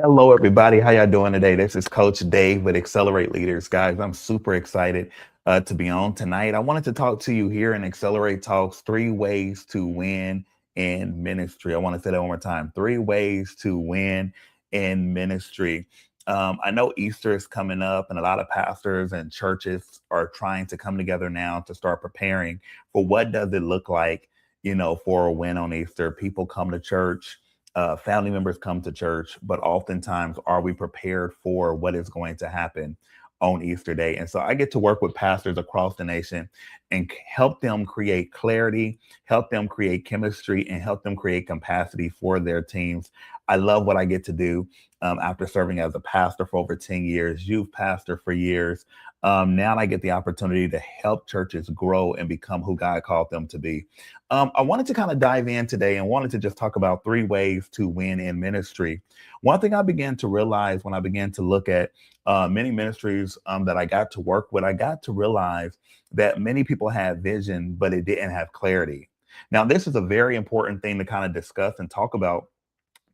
Hello, everybody. How y'all doing today? This is Coach Dave with Accelerate Leaders. Guys, I'm super excited to be on tonight. I wanted to talk to you here in Accelerate Talks, 3 ways to win in ministry. I want to say that one more time. 3 ways to win in ministry. I know Easter is coming up, and a lot of pastors and churches are trying to come together now to start preparing for what does it look like, for a win on Easter. People come to church, family members come to church, but oftentimes are we prepared for what is going to happen on Easter Day? And so I get to work with pastors across the nation and help them create clarity, help them create chemistry, and help them create capacity for their teams. I love what I get to do after serving as a pastor for over 10 years, youth pastor for years. Now I get the opportunity to help churches grow and become who God called them to be. I wanted to kind of dive in today and wanted to just talk about 3 ways to win in ministry. One thing I began to realize when I began to look at many ministries that I got to work with, I got to realize that many people had vision, but it didn't have clarity. Now, this is a very important thing to kind of discuss and talk about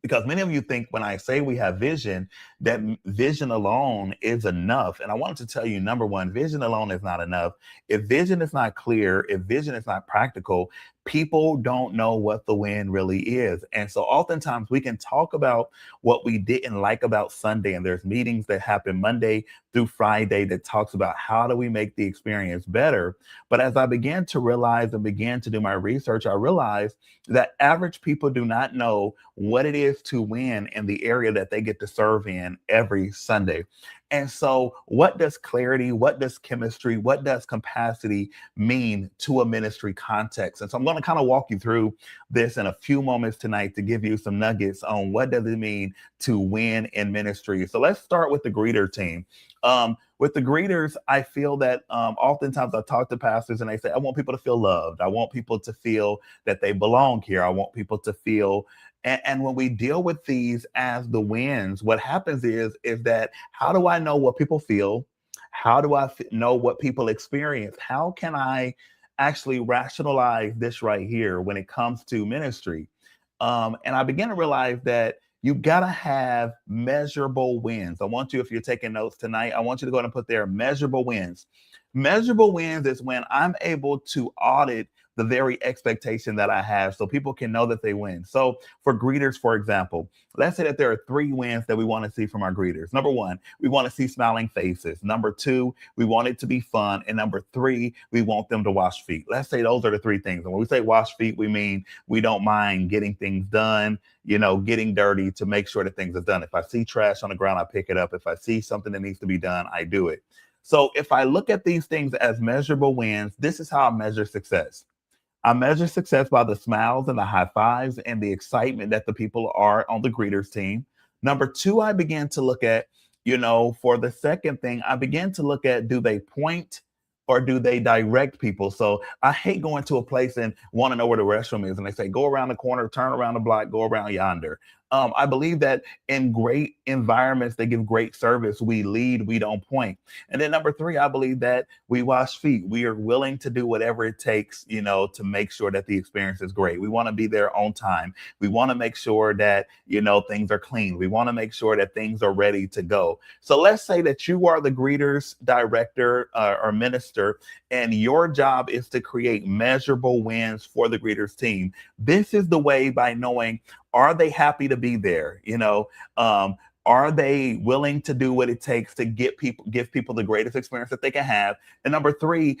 because many of you think when I say we have vision, that vision alone is enough. And I wanted to tell you, number one, vision alone is not enough. If vision is not clear, if vision is not practical, people don't know what the win really is. And so oftentimes we can talk about what we didn't like about Sunday, and there's meetings that happen Monday through Friday that talks about how do we make the experience better. But as I began to realize and began to do my research, I realized that average people do not know what it is to win in the area that they get to serve in every Sunday. And so, what does clarity, what does chemistry, what does capacity mean to a ministry context? And so, I'm going to kind of walk you through this in a few moments tonight to give you some nuggets on what does it mean to win in ministry. So, let's start with the greeter team. With the greeters, I feel that oftentimes I talk to pastors and they say, I want people to feel loved. I want people to feel that they belong here. I want people to feel. And when we deal with these as the wins, what happens is that how do I know what people feel? How do I know what people experience? How can I actually rationalize this right here when it comes to ministry? And I began to realize that you got to have measurable wins. I want you, if you're taking notes tonight, I want you to go ahead and put there measurable wins. Measurable wins is when I'm able to audit the very expectation that I have so people can know that they win. So for greeters, for example, let's say that there are 3 wins that we want to see from our greeters. Number one, we want to see smiling faces. Number two, we want it to be fun. And number three, we want them to wash feet. Let's say those are the 3 things. And when we say wash feet, we mean we don't mind getting things done, getting dirty to make sure that things are done. If I see trash on the ground, I pick it up. If I see something that needs to be done, I do it. So if I look at these things as measurable wins, this is how I measure success. I measure success by the smiles and the high fives and the excitement that the people are on the greeters team. Number two, I began to look at, for the second thing, I began to look at, do they point or do they direct people? So I hate going to a place and want to know where the restroom is. And they say, go around the corner, turn around the block, go around yonder. I believe that in great environments that give great service, we lead, we don't point. And then number three, I believe that we wash feet. We are willing to do whatever it takes, to make sure that the experience is great. We want to be there on time. We want to make sure that, things are clean. We want to make sure that things are ready to go. So let's say that you are the greeters director or minister, and your job is to create measurable wins for the greeters team. This is the way by knowing, are they happy to be there? Are they willing to do what it takes to give people the greatest experience that they can have? And number three,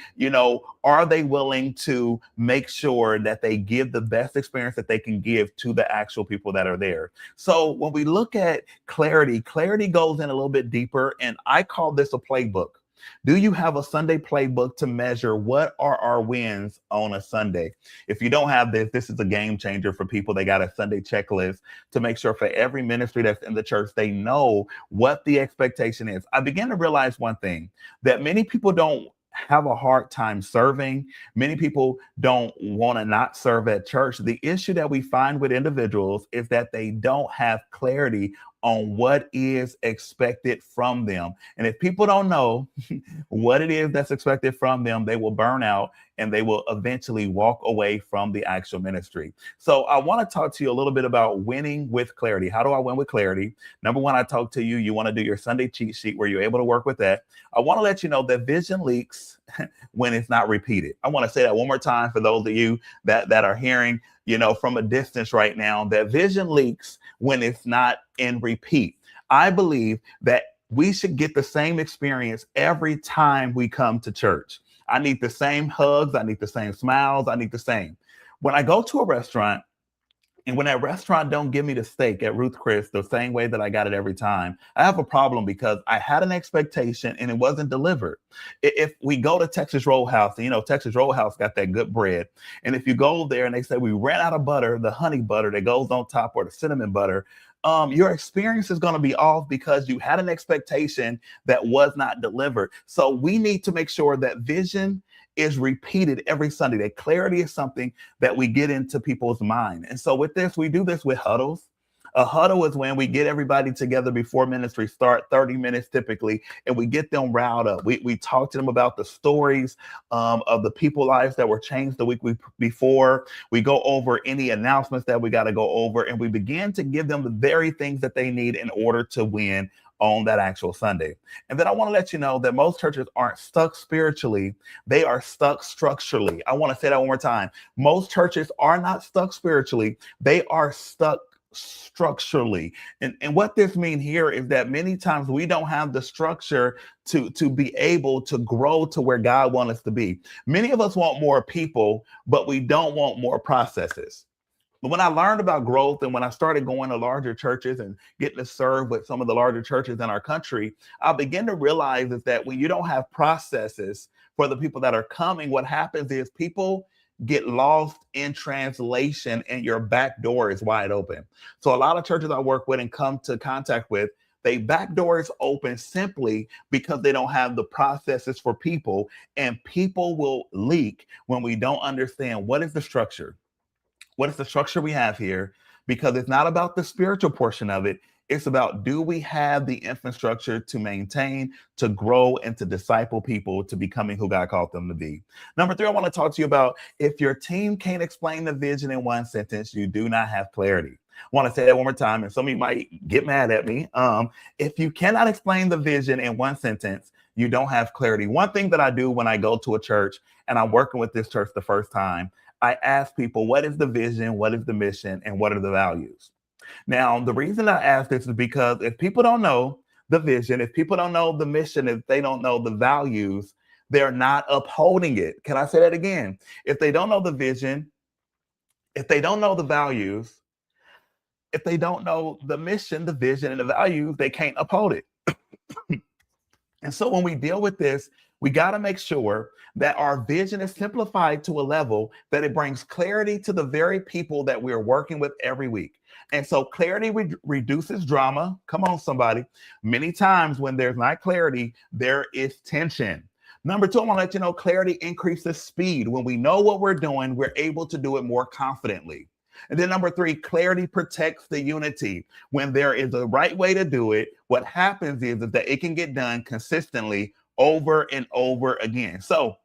are they willing to make sure that they give the best experience that they can give to the actual people that are there? So when we look at clarity goes in a little bit deeper, and I call this a playbook. Do you have a Sunday playbook to measure what are our wins on a Sunday? If you don't have this, this is a game changer for people. They got a Sunday checklist to make sure for every ministry that's in the church, they know what the expectation is. I began to realize one thing, that many people don't have a hard time serving. Many people don't want to not serve at church. The issue that we find with individuals is that they don't have clarity on what is expected from them. And if people don't know what it is that's expected from them, they will burn out and they will eventually walk away from the actual ministry. So I want to talk to you a little bit about winning with clarity. How do I win with clarity? Number one, I talk to you, you want to do your Sunday cheat sheet where you're able to work with that. I want to let you know that vision leaks when it's not repeated. I want to say that one more time for those of you that are hearing, from a distance right now, that vision leaks when it's not in repeat. I believe that we should get the same experience every time we come to church. I need the same hugs. I need the same smiles. I need the same. When I go to a restaurant, and when that restaurant don't give me the steak at Ruth Chris the same way that I got it every time, I have a problem because I had an expectation and it wasn't delivered. If we go to Texas Roadhouse, and Texas Roadhouse got that good bread. And if you go there and they say we ran out of butter, the honey butter that goes on top or the cinnamon butter, your experience is going to be off because you had an expectation that was not delivered. So we need to make sure that vision is repeated every Sunday. That clarity is something that we get into people's mind. And so with this, we do this with huddles. A huddle is when we get everybody together before ministry start, 30 minutes typically, and we get them riled up. We talk to them about the stories of the people lives that were changed the week before. We go over any announcements that we got to go over, and we begin to give them the very things that they need in order to win on that actual Sunday. And then I want to let you know that most churches aren't stuck spiritually. They are stuck structurally. I want to say that one more time. Most churches are not stuck spiritually. They are stuck structurally. And what this means here is that many times we don't have the structure to be able to grow to where God wants us to be. Many of us want more people, but we don't want more processes. But when I learned about growth and when I started going to larger churches and getting to serve with some of the larger churches in our country, I began to realize is that when you don't have processes for the people that are coming, what happens is people get lost in translation and your back door is wide open. So a lot of churches I work with and come to contact with, they back doors open simply because they don't have the processes for people, and people will leak when we don't understand what is the structure. What is the structure we have here? Because it's not about the spiritual portion of it. It's about, do we have the infrastructure to maintain, to grow, and to disciple people to becoming who God called them to be? Number three, I want to talk to you about, if your team can't explain the vision in one sentence, you do not have clarity. I want to say that one more time, and some of you might get mad at me. If you cannot explain the vision in one sentence, you don't have clarity. One thing that I do when I go to a church and I'm working with this church the first time, I ask people, what is the vision, what is the mission, and what are the values? Now, the reason I ask this is because if people don't know the vision, if people don't know the mission, if they don't know the values, they're not upholding it. Can I say that again? If they don't know the vision, if they don't know the values, if they don't know the mission, the vision, and the values, they can't uphold it. And so when we deal with this, we got to make sure that our vision is simplified to a level that it brings clarity to the very people that we're working with every week. And so clarity reduces drama. Come on, somebody. Many times when there's not clarity, there is tension. Number two, I want to let you know, clarity increases speed. When we know what we're doing, we're able to do it more confidently. And then number three, clarity protects the unity. When there is a right way to do it, what happens is that it can get done consistently over and over again. So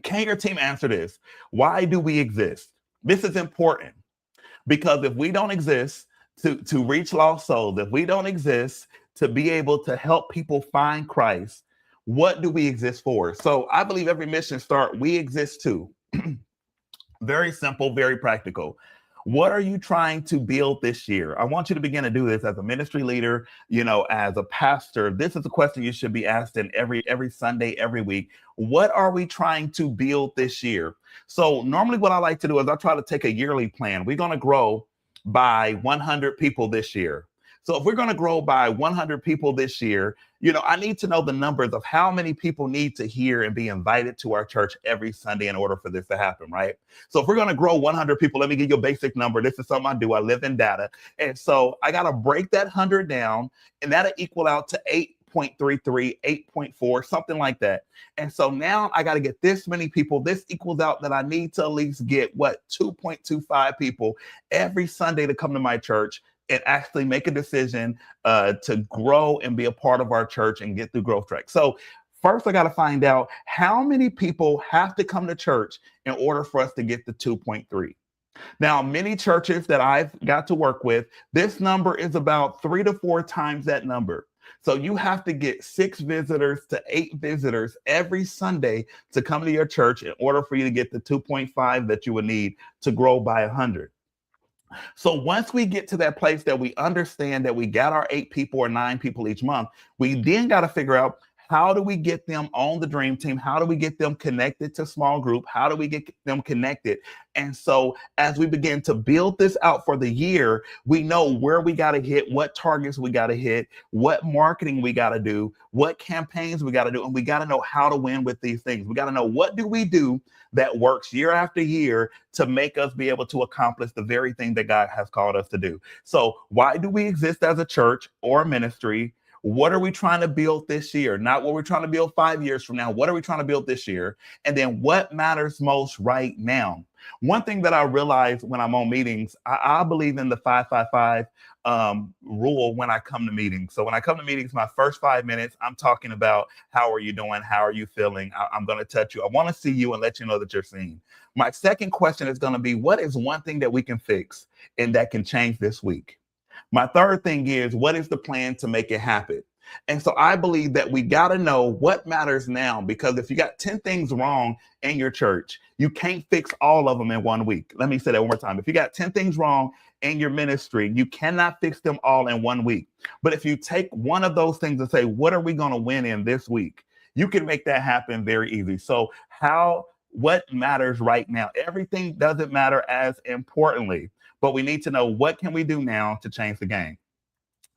can your team answer this? Why do we exist? This is important because if we don't exist to reach lost souls, if we don't exist to be able to help people find Christ, what do we exist for? So I believe every mission start, we exist to. Very simple, very practical. What are you trying to build this year? I want you to begin to do this as a ministry leader, as a pastor. This is a question you should be asked in every Sunday, every week. What are we trying to build this year? So normally what I like to do is I try to take a yearly plan. We're going to grow by 100 people this year. So if we're going to grow by 100 people this year, I need to know the numbers of how many people need to hear and be invited to our church every Sunday in order for this to happen, right? So if we're going to grow 100 people, let me give you a basic number. This is something I do. I live in data. And so I got to break that 100 down, and that'll equal out to 8.33, 8.4, something like that. And so now I got to get this many people. This equals out that I need to at least get 2.25 people every Sunday to come to my church and actually make a decision to grow and be a part of our church and get through growth track. So first, I got to find out how many people have to come to church in order for us to get to 2.3. Now, many churches that I've got to work with, this number is about 3 to 4 times that number. So you have to get 6 visitors to 8 visitors every Sunday to come to your church in order for you to get the 2.5 that you would need to grow by 100. So once we get to that place that we understand that we got our 8 people or 9 people each month, we then got to figure out, how do we get them on the dream team? How do we get them connected to small group? How do we get them connected? And so as we begin to build this out for the year, we know where we got to hit, what targets we got to hit, what marketing we got to do, what campaigns we got to do, and we got to know how to win with these things. We got to know, what do we do that works year after year to make us be able to accomplish the very thing that God has called us to do. So why do we exist as a church or a ministry? What are we trying to build this year? Not what we're trying to build 5 years from now. What are we trying to build this year? And then what matters most right now? One thing that I realize when I'm on meetings, I believe in the 5-5-5 rule when I come to meetings. So when I come to meetings, my first 5 minutes, I'm talking about, how are you doing? How are you feeling? I'm going to touch you. I want to see you and let you know that you're seen. My second question is going to be, what is one thing that we can fix and that can change this week? My third thing is, what is the plan to make it happen? And so I believe that we got to know what matters now, because if you got 10 things wrong in your church, you can't fix all of them in 1 week. Let me say that one more time. If you got 10 things wrong in your ministry, you cannot fix them all in 1 week. But if you take one of those things and say, what are we going to win in this week? You can make that happen very easy. So what matters right now? Everything doesn't matter as importantly, but we need to know, what can we do now to change the game?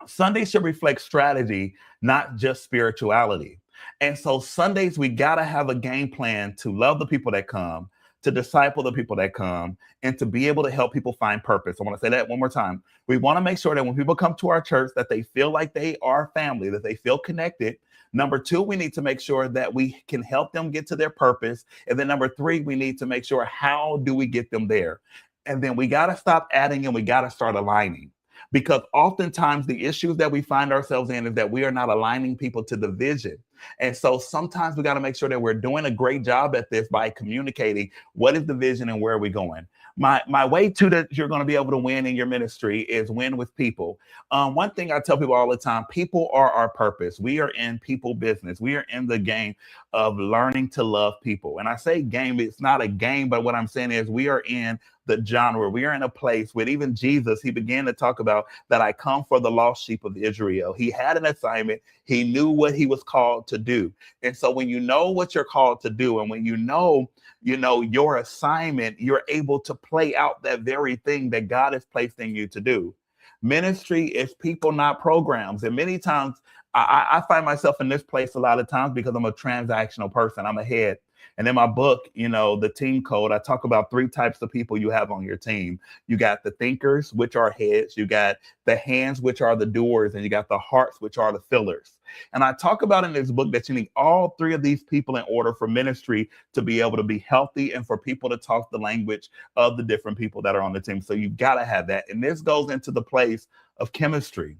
Sundays should reflect strategy, not just spirituality. And so Sundays, we got to have a game plan to love the people that come, to disciple the people that come, and to be able to help people find purpose. I want to say that one more time. We want to make sure that when people come to our church, that they feel like they are family, that they feel connected. Number 2, we need to make sure that we can help them get to their purpose. And then number 3, we need to make sure, how do we get them there? And then we got to stop adding and we got to start aligning. Because oftentimes the issues that we find ourselves in is that we are not aligning people to the vision. And so sometimes we got to make sure that we're doing a great job at this by communicating, what is the vision and where are we going? My way to that you're going to be able to win in your ministry is win with people. One thing I tell people all the time, people are our purpose. We are in people business. We are in the game of learning to love people. And I say game, it's not a game, but what I'm saying is we are in the genre. We are in a place where even Jesus, he began to talk about that I come for the lost sheep of Israel. He had an assignment. He knew what he was called to do. And so when you know what you're called to do, and when you know your assignment, you're able to play out that very thing that God has placed in you to do. Ministry is people, not programs. And many times I find myself in this place a lot of times because I'm a transactional person. I'm a head. And in my book, the team code, I talk about 3 types of people you have on your team. You got the thinkers, which are heads. You got the hands, which are the doers. And you got the hearts, which are the fillers. And I talk about in this book that you need all 3 of these people in order for ministry to be able to be healthy and for people to talk the language of the different people that are on the team. So you've got to have that. And this goes into the place of chemistry.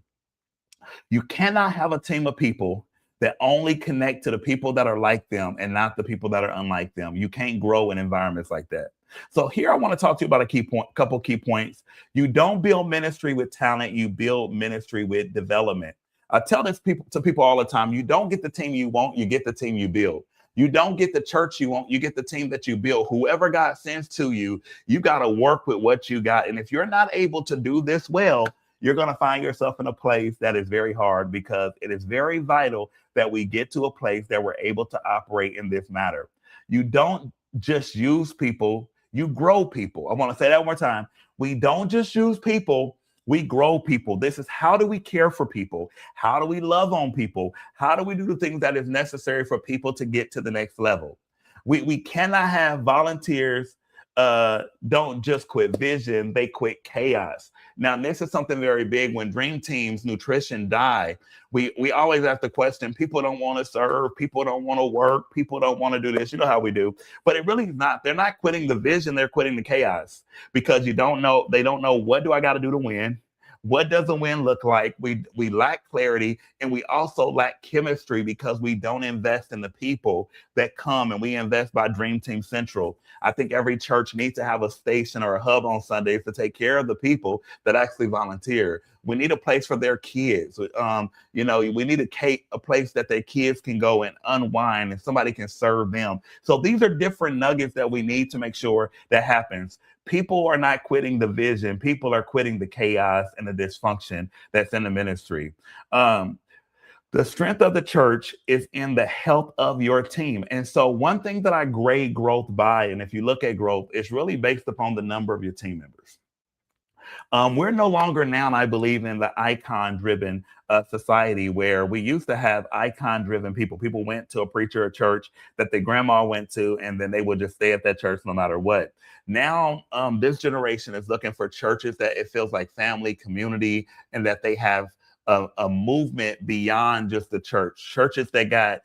You cannot have a team of people that only connect to the people that are like them and not the people that are unlike them. You can't grow in environments like that. So here I want to talk to you about a couple key points. You don't build ministry with talent. You build ministry with development. I tell this to people all the time. You don't get the team you want. You get the team you build. You don't get the church you want. You get the team that you build. Whoever God sends to you, you got to work with what you got. And if you're not able to do this well, you're going to find yourself in a place that is very hard, because it is very vital that we get to a place that we're able to operate in this matter. You don't just use people, you grow people. I want to say that one more time. We don't just use people, we grow people. This is, how do we care for people? How do we love on people? How do we do the things that is necessary for people to get to the next level? We cannot have volunteers don't just quit vision, they quit chaos. Now, this is something very big. When dream teams, nutrition die, we always ask the question, people don't want to serve, people don't want to work, people don't want to do this. You know how we do. But it really is not. They're not quitting the vision, they're quitting the chaos, because they don't know, what do I got to do to win? What does a win look like? We lack clarity, and we also lack chemistry because we don't invest in the people that come, and we invest by Dream Team Central. I think every church needs to have a station or a hub on Sundays to take care of the people that actually volunteer. We need a place for their kids. We need a place that their kids can go and unwind and somebody can serve them. So these are different nuggets that we need to make sure that happens. People are not quitting the vision. People are quitting the chaos and the dysfunction that's in the ministry. The strength of the church is in the health of your team. And so one thing that I grade growth by, and if you look at growth, it's really based upon the number of your team members. We're no longer now, I believe, in the icon-driven society where we used to have icon-driven people. People went to a preacher or church that their grandma went to, and then they would just stay at that church no matter what. Now, this generation is looking for churches that it feels like family, community, and that they have a movement beyond just the church. Churches that got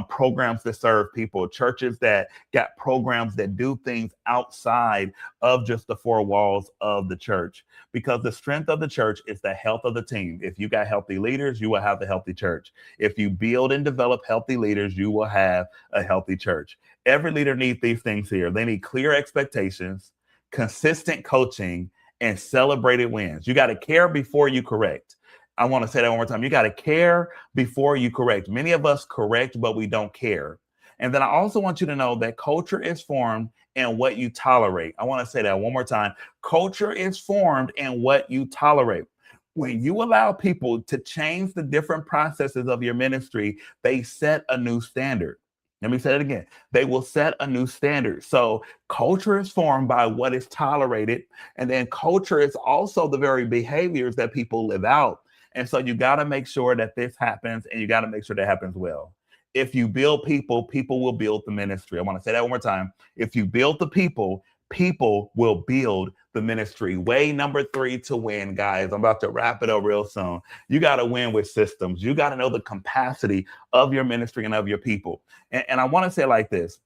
programs to serve people, churches that got programs that do things outside of just the four walls of the church. Because the strength of the church is the health of the team. If you got healthy leaders, you will have a healthy church. If you build and develop healthy leaders, you will have a healthy church. Every leader needs these things here. They need clear expectations, consistent coaching, and celebrated wins. You got to care before you correct. I want to say that one more time. You got to care before you correct. Many of us correct, but we don't care. And then I also want you to know that culture is formed in what you tolerate. I want to say that one more time. Culture is formed in what you tolerate. When you allow people to change the different processes of your ministry, they set a new standard. Let me say it again. They will set a new standard. So culture is formed by what is tolerated. And then culture is also the very behaviors that people live out. And so you got to make sure that this happens, and you got to make sure that happens well. If you build people, people will build the ministry. I want to say that one more time. If you build the people, people will build the ministry. Way number 3 to win, guys. I'm about to wrap it up real soon. You got to win with systems. You got to know the capacity of your ministry and of your people. And I want to say it like this.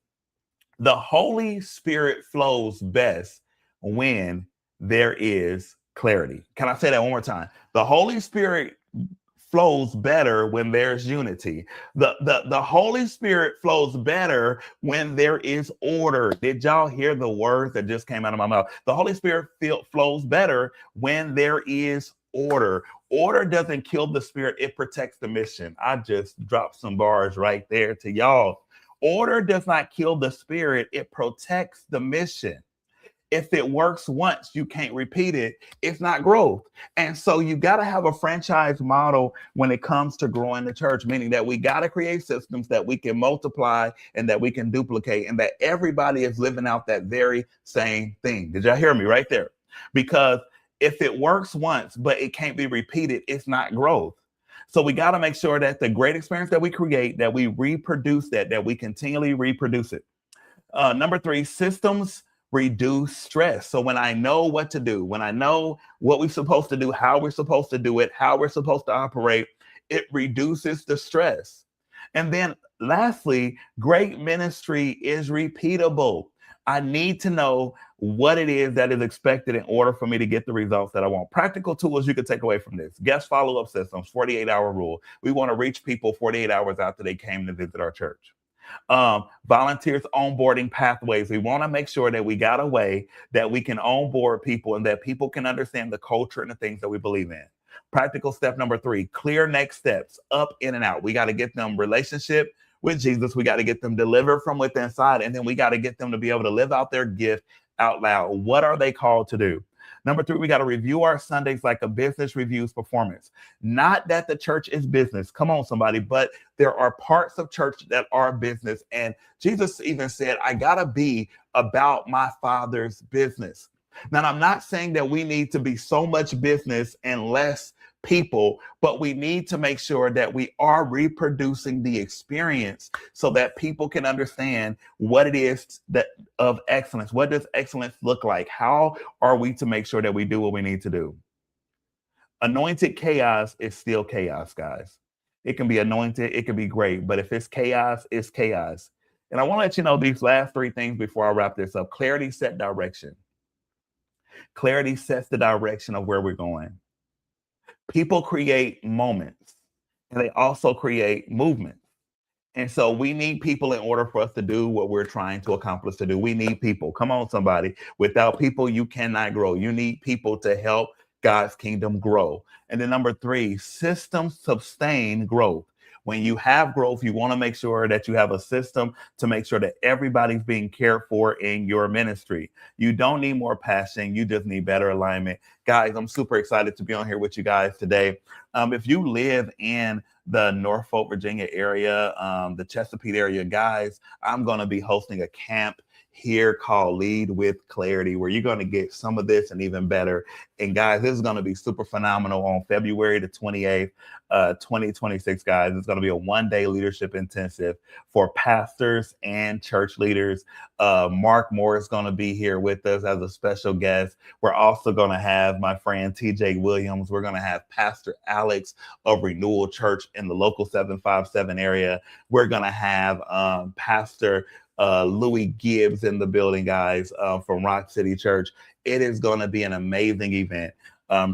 The Holy Spirit flows best when there is clarity. Can I say that one more time? The Holy Spirit flows better when there's unity. The Holy Spirit flows better when there is order. Did y'all hear the words that just came out of my mouth? The Holy Spirit flows better when there is order. Order doesn't kill the spirit, it protects the mission. I just dropped some bars right there to y'all. Order does not kill the spirit, it protects the mission. If it works once, you can't repeat it. It's not growth. And so you got to have a franchise model when it comes to growing the church, meaning that we got to create systems that we can multiply and that we can duplicate, and that everybody is living out that very same thing. Did y'all hear me right there? Because if it works once, but it can't be repeated, it's not growth. So we got to make sure that the great experience that we create, that we reproduce that we continually reproduce it. Number 3, systems reduce stress. So when I know what to do, when I know what we're supposed to do, how we're supposed to do it, how we're supposed to operate, it reduces the stress. And then lastly, great ministry is repeatable. I need to know what it is that is expected in order for me to get the results that I want. Practical tools you can take away from this. Guest follow-up systems, 48-hour rule. We want to reach people 48 hours after they came to visit our church. Volunteers onboarding pathways. We want to make sure that we got a way that we can onboard people and that people can understand the culture and the things that we believe in. Practical step number 3, clear next steps, up, in, and out. We got to get them relationship with Jesus. We got to get them delivered from within inside, and then we got to get them to be able to live out their gift out loud. What are they called to do? Number 3, we got to review our Sundays like a business reviews performance. Not that the church is business. Come on, somebody. But there are parts of church that are business. And Jesus even said, I got to be about my Father's business. Now, I'm not saying that we need to be so much business and less people, but we need to make sure that we are reproducing the experience so that people can understand what it is that of excellence. What does excellence look like? How are we to make sure that we do what we need to do? Anointed chaos is still chaos, guys. It can be anointed, it can be great, but if it's chaos, it's chaos. And I want to let you know these last 3 things before I wrap this up. Clarity set direction. Clarity sets the direction of where we're going. People create moments and they also create movement. And so we need people in order for us to do what we're trying to accomplish to do. We need people. Come on, somebody. Without people, you cannot grow. You need people to help God's kingdom grow. And then number three, systems sustain growth. When you have growth, you want to make sure that you have a system to make sure that everybody's being cared for in your ministry. You don't need more passion. You just need better alignment. Guys, I'm super excited to be on here with you guys today. If you live in the Norfolk, Virginia area, the Chesapeake area, guys, I'm going to be hosting a camp here called Lead with Clarity, where you're going to get some of this and even better. And guys, this is going to be super phenomenal on February the 28th, 2026, guys. It's going to be a one-day leadership intensive for pastors and church leaders. Mark Moore is going to be here with us as a special guest. We're also going to have my friend TJ Williams. We're going to have Pastor Alex of Renewal Church in the local 757 area. We're going to have Pastor Louis Gibbs in the building, guys, from Rock City Church. It is going to be an amazing event.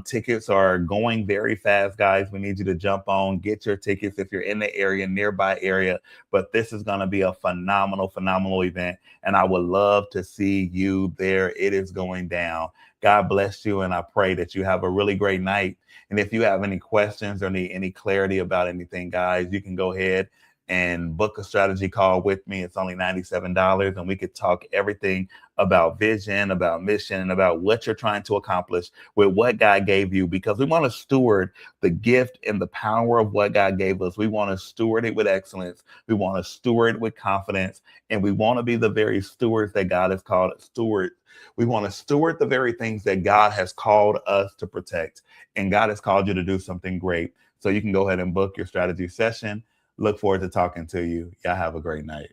Tickets are going very fast, guys. We need you to jump on, get your tickets if you're in the area, nearby area. But this is going to be a phenomenal, phenomenal event. And I would love to see you there. It is going down. God bless you. And I pray that you have a really great night. And if you have any questions or need any clarity about anything, guys, you can go ahead and book a strategy call with me. It's only $97, and we could talk everything about vision, about mission, and about what you're trying to accomplish with what God gave you, because we want to steward the gift and the power of what God gave us. We want to steward it with excellence. We want to steward it with confidence, and we want to be the very stewards that God has called stewards. We want to steward the very things that God has called us to protect, and God has called you to do something great. So you can go ahead and book your strategy session. Look forward to talking to you. Y'all have a great night.